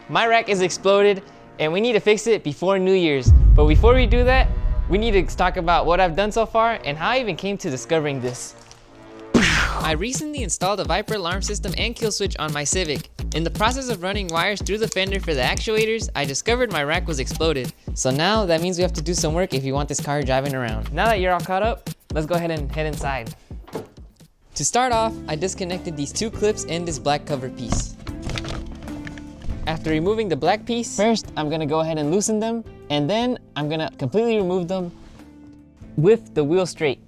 My rack is exploded and we need to fix it before New Year's. But before we do that, we need to talk about what I've done so far and how I even came to discovering this. I recently installed a Viper alarm system and kill switch on my Civic. In the process of running wires through the fender for the actuators, I discovered my rack was exploded. So now that means we have to do some work if you want this car driving around. Now that you're all caught up, let's go ahead and head inside. To start off, I disconnected these two clips and this black cover piece. After removing the black piece, first I'm gonna go ahead and loosen them, and then I'm gonna completely remove them with the wheel straight.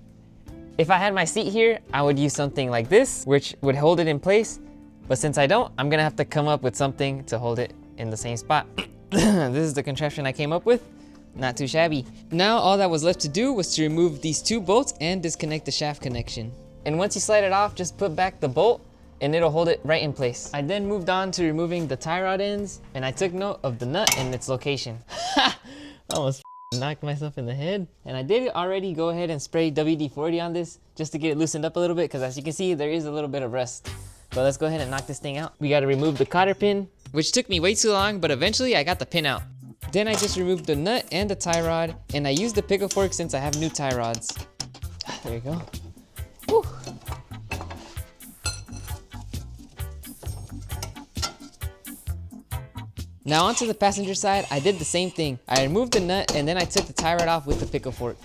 If I had my seat here, I would use something like this, which would hold it in place. But since I don't, I'm gonna have to come up with something to hold it in the same spot. This is the contraption I came up with. Not too shabby. Now all that was left to do was to remove these two bolts and disconnect the shaft connection. And once you slide it off, just put back the bolt and it'll hold it right in place. I then moved on to removing the tie rod ends, and I took note of the nut and its location. Almost knocked myself in the head. And I did already go ahead and spray WD-40 on this just to get it loosened up a little bit, because as you can see, there is a little bit of rust. But let's go ahead and knock this thing out. We gotta remove the cotter pin, which took me way too long, but eventually I got the pin out. Then I just removed the nut and the tie rod, and I used the pickle fork since I have new tie rods. There you go. Whew. Now onto the passenger side, I did the same thing. I removed the nut and then I took the tie rod off with the pickle fork.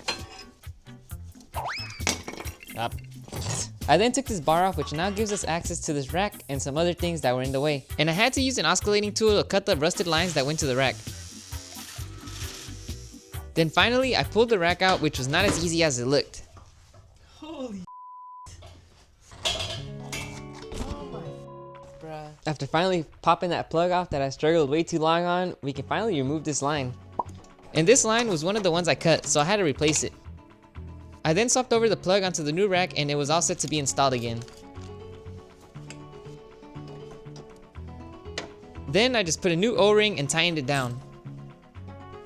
Up. I then took this bar off, which now gives us access to this rack and some other things that were in the way. And I had to use an oscillating tool to cut the rusted lines that went to the rack. Then finally, I pulled the rack out, which was not as easy as it looked. Holy After finally popping that plug off that I struggled way too long on, we can finally remove this line. And this line was one of the ones I cut, so I had to replace it. I then swapped over the plug onto the new rack and it was all set to be installed again. Then I just put a new O-ring and tightened it down.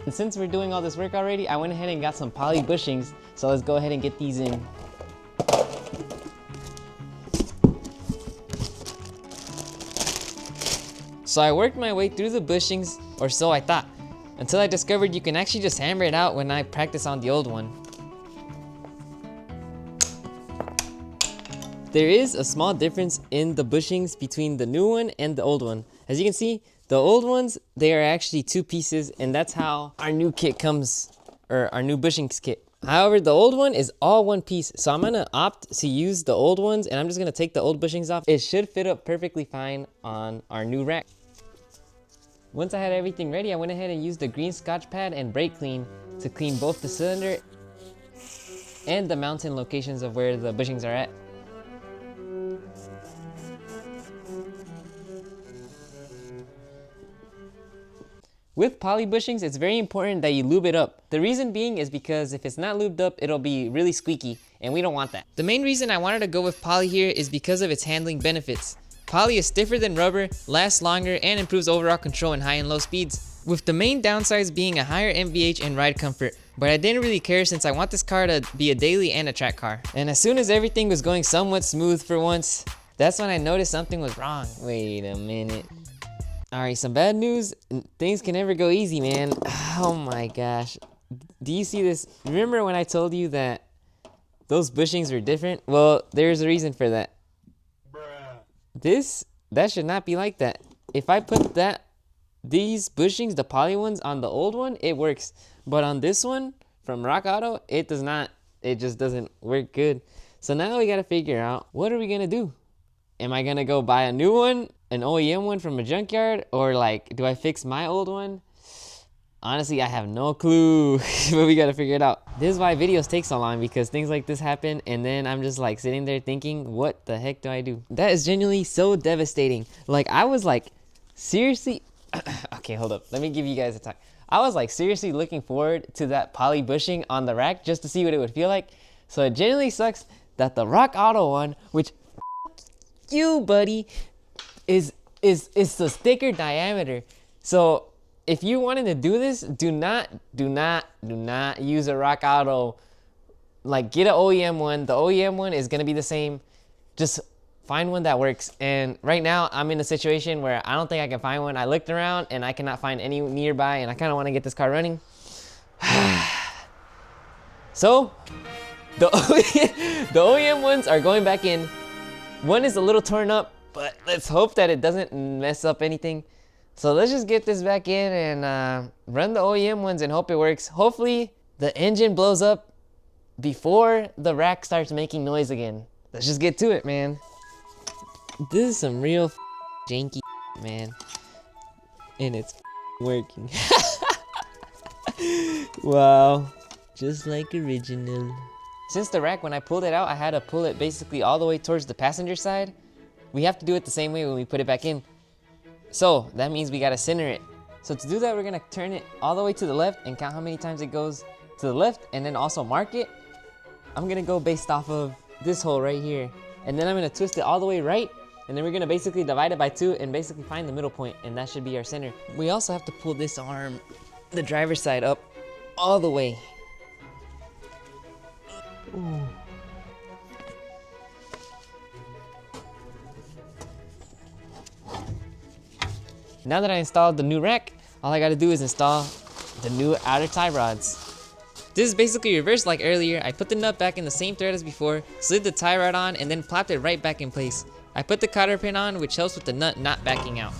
And since we're doing all this work already, I went ahead and got some poly bushings, so let's go ahead and get these in. So I worked my way through the bushings, or so I thought, until I discovered you can actually just hammer it out when I practice on the old one. There is a small difference in the bushings between the new one and the old one. As you can see, the old ones, they are actually two pieces, and that's how our new kit comes, or our new bushings kit. However, the old one is all one piece, so I'm gonna opt to use the old ones, and I'm just gonna take the old bushings off. It should fit up perfectly fine on our new rack. Once I had everything ready, I went ahead and used the green Scotch pad and brake clean to clean both the cylinder and the mounting locations of where the bushings are at. With poly bushings, it's very important that you lube it up. The reason being is because if it's not lubed up, it'll be really squeaky, and we don't want that. The main reason I wanted to go with poly here is because of its handling benefits. Poly is stiffer than rubber, lasts longer, and improves overall control in high and low speeds, with the main downsides being a higher MVH and ride comfort. But I didn't really care since I want this car to be a daily and a track car. And as soon as everything was going somewhat smooth for once, that's when I noticed something was wrong. Wait a minute. Alright, some bad news. Things can never go easy, man. Oh my gosh. Do you see this? Remember when I told you that those bushings were different? Well, there's a reason for that. That should not be like that. If I put these bushings, the poly ones, on the old one, it works. But on this one, from Rock Auto, it does not. It just doesn't work good. So now we gotta figure out, what are we gonna do? Am I gonna go buy a new one, an OEM one from a junkyard? Or like, do I fix my old one? Honestly, I have no clue, but we gotta figure it out. This is why videos take so long, because things like this happen and then I'm just like sitting there thinking, what the heck do I do? That is genuinely so devastating. Like, I was like, seriously, okay, hold up. Let me give you guys a talk. I was like seriously looking forward to that poly bushing on the rack just to see what it would feel like. So it genuinely sucks that the Rock Auto one, which you buddy, is the thicker diameter. So if you wanted to do this, do not use a Rock Auto. Like, get an OEM one. The OEM one is gonna be the same. Just find one that works. And right now I'm in a situation where I don't think I can find one. I looked around and I cannot find any nearby, and I kind of want to get this car running. So the OEM ones are going back in. One is a little torn up, but let's hope that it doesn't mess up anything. So let's just get this back in and run the OEM ones and hope it works. Hopefully the engine blows up before the rack starts making noise again. Let's just get to it, man. This is some real janky, man. And it's working. Wow. Just like original. Since the rack, when I pulled it out, I had to pull it basically all the way towards the passenger side. We have to do it the same way when we put it back in. So that means we gotta center it. So to do that, we're gonna turn it all the way to the left and count how many times it goes to the left, and then also mark it. I'm gonna go based off of this hole right here. And then I'm gonna twist it all the way right, and then we're gonna basically divide it by 2 and basically find the middle point, and that should be our center. We also have to pull this arm, the driver's side, up all the way. Ooh. Now that I installed the new rack, all I gotta do is install the new outer tie rods. This is basically reversed like earlier. I put the nut back in the same thread as before, slid the tie rod on, and then plopped it right back in place. I put the cotter pin on, which helps with the nut not backing out.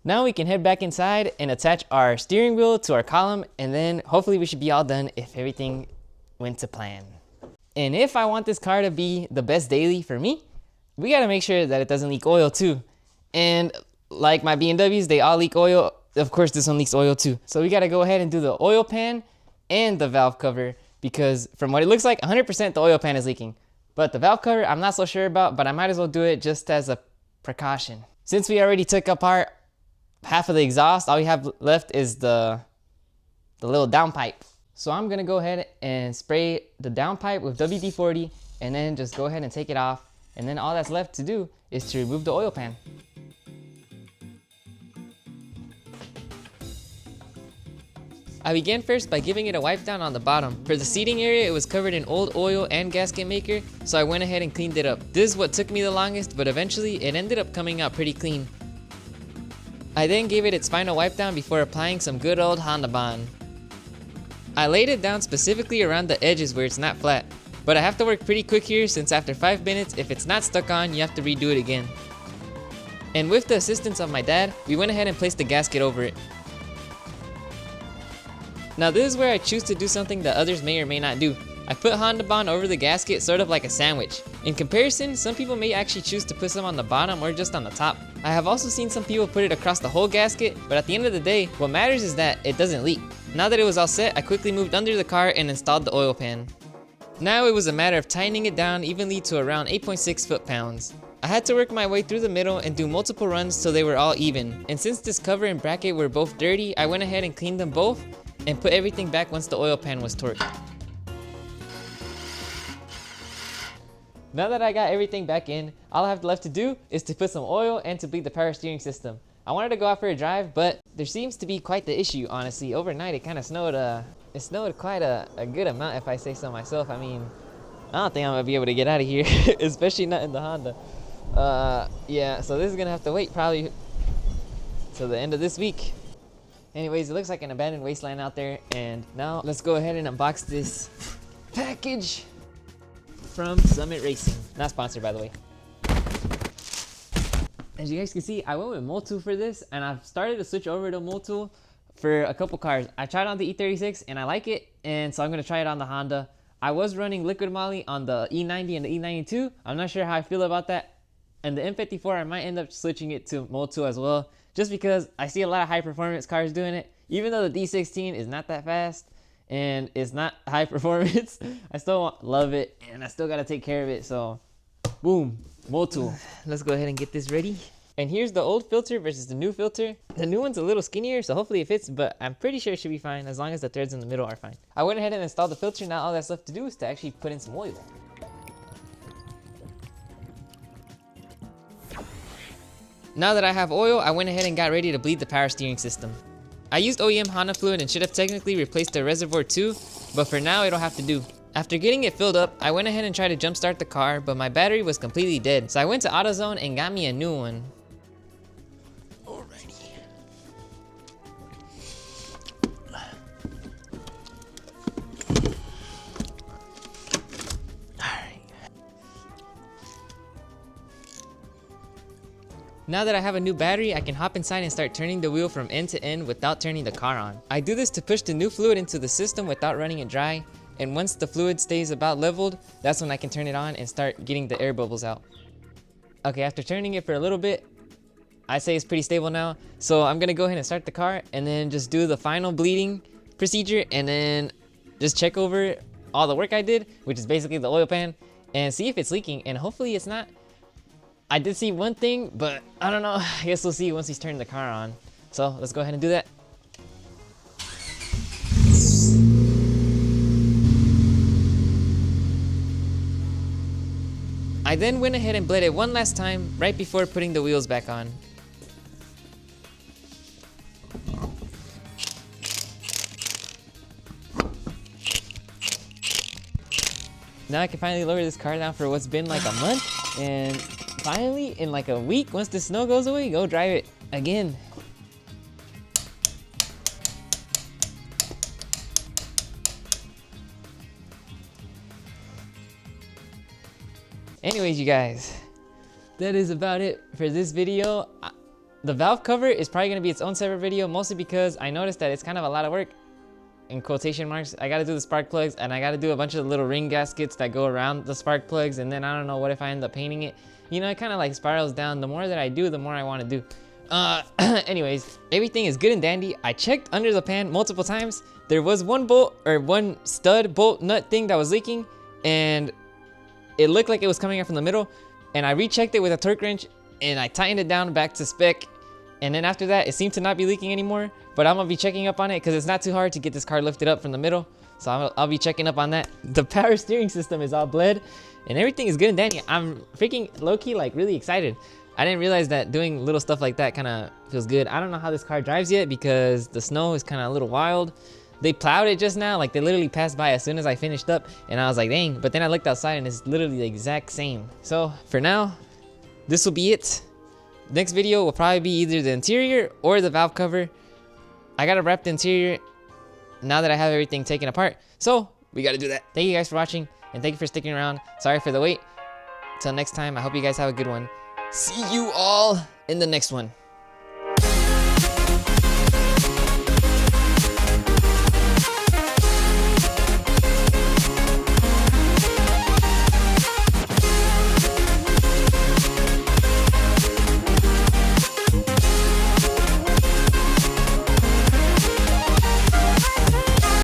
Now we can head back inside and attach our steering wheel to our column, and then hopefully we should be all done if everything went to plan. And if I want this car to be the best daily for me, we gotta make sure that it doesn't leak oil too. And like my BMWs, they all leak oil. Of course, this one leaks oil too. So we gotta go ahead and do the oil pan and the valve cover, because from what it looks like, 100% the oil pan is leaking. But the valve cover, I'm not so sure about, but I might as well do it just as a precaution. Since we already took apart half of the exhaust, all we have left is the little downpipe. So I'm gonna go ahead and spray the downpipe with WD-40 and then just go ahead and take it off. And then all that's left to do is to remove the oil pan. I began first by giving it a wipe down on the bottom. For the seating area, it was covered in old oil and gasket maker, so I went ahead and cleaned it up. This is what took me the longest, but eventually it ended up coming out pretty clean. I then gave it its final wipe down before applying some good old Honda Bond. I laid it down specifically around the edges where it's not flat, but I have to work pretty quick here since after 5 minutes, if it's not stuck on, you have to redo it again. And with the assistance of my dad, we went ahead and placed the gasket over it. Now this is where I choose to do something that others may or may not do. I put Honda Bond over the gasket sort of like a sandwich. In comparison, some people may actually choose to put some on the bottom or just on the top. I have also seen some people put it across the whole gasket, but at the end of the day, what matters is that it doesn't leak. Now that it was all set, I quickly moved under the car and installed the oil pan. Now it was a matter of tightening it down evenly to around 8.6 foot-pounds. I had to work my way through the middle and do multiple runs till they were all even. And since this cover and bracket were both dirty, I went ahead and cleaned them both and put everything back once the oil pan was torqued. Now that I got everything back in, all I have left to do is to put some oil and to bleed the power steering system. I wanted to go out for a drive, but there seems to be quite the issue, honestly. Overnight it kind of snowed, it snowed quite a good amount if I say so myself. I mean, I don't think I'm gonna be able to get out of here, especially not in the Honda. Yeah, so this is gonna have to wait probably till the end of this week. Anyways, it looks like an abandoned wasteland out there, and now let's go ahead and unbox this package from Summit Racing. Not sponsored, by the way. As you guys can see, I went with Motul for this, and I've started to switch over to Motul for a couple cars. I tried on the E36 and I like it, and so I'm gonna try it on the Honda. I was running liquid moly on the E90 and the E92. I'm not sure how I feel about that. And the M54, I might end up switching it to Motul as well, just because I see a lot of high performance cars doing it. Even though the D16 is not that fast and it's not high performance, I still love it, and I still gotta take care of it. So boom, Motul. Let's go ahead and get this ready. And here's the old filter versus the new filter. The new one's a little skinnier, so hopefully it fits, but I'm pretty sure it should be fine as long as the threads in the middle are fine. I went ahead and installed the filter. Now all that's left to do is to actually put in some oil. Now that I have oil, I went ahead and got ready to bleed the power steering system. I used OEM Honda fluid and should have technically replaced the reservoir too, but for now it'll have to do. After getting it filled up, I went ahead and tried to jump start the car, but my battery was completely dead. So I went to AutoZone and got me a new one. Alrighty. Now that I have a new battery, I can hop inside and start turning the wheel from end to end without turning the car on. I do this to push the new fluid into the system without running it dry, and once the fluid stays about leveled, that's when I can turn it on and start getting the air bubbles out. Okay, after turning it for a little bit, I say it's pretty stable now, so I'm gonna go ahead and start the car and then just do the final bleeding procedure and then just check over all the work I did, which is basically the oil pan, and see if it's leaking, and hopefully it's not. I did see one thing, but I don't know. I guess we'll see once he's turned the car on. So let's go ahead and do that. I then went ahead and bled it one last time right before putting the wheels back on. Now I can finally lower this car down for what's been like a month, and finally in like a week, once the snow goes away, go drive it again. Anyways, you guys, that is about it for this video. The valve cover is probably gonna be its own separate video, mostly because I noticed that it's kind of a lot of work. In quotation marks, I gotta do the spark plugs, and I gotta do a bunch of the little ring gaskets that go around the spark plugs, and then I don't know what if I end up painting it. You know, it kind of like spirals down. The more that I do, the more I want to do. Anyways, everything is good and dandy. I checked under the pan multiple times. There was one bolt or one stud bolt nut thing that was leaking, and it looked like it was coming out from the middle, and I rechecked it with a torque wrench and I tightened it down back to spec, and then after that it seemed to not be leaking anymore. But I'm gonna be checking up on it because it's not too hard to get this car lifted up from the middle, so I'll be checking up on that. The power steering system is all bled and everything is good and dandy. I'm freaking low-key like really excited. I didn't realize that doing little stuff like that kind of feels good. I don't know how this car drives yet because the snow is kind of a little wild. They plowed it just now, like they literally passed by as soon as I finished up, and I was like, dang. But then I looked outside and it's literally the exact same. So for now, this will be it. Next video will probably be either the interior or the valve cover. I gotta wrap the interior now that I have everything taken apart, so we gotta do that. Thank you guys for watching, and thank you for sticking around. Sorry for the wait. Till next time, I hope you guys have a good one. See you all in the next one.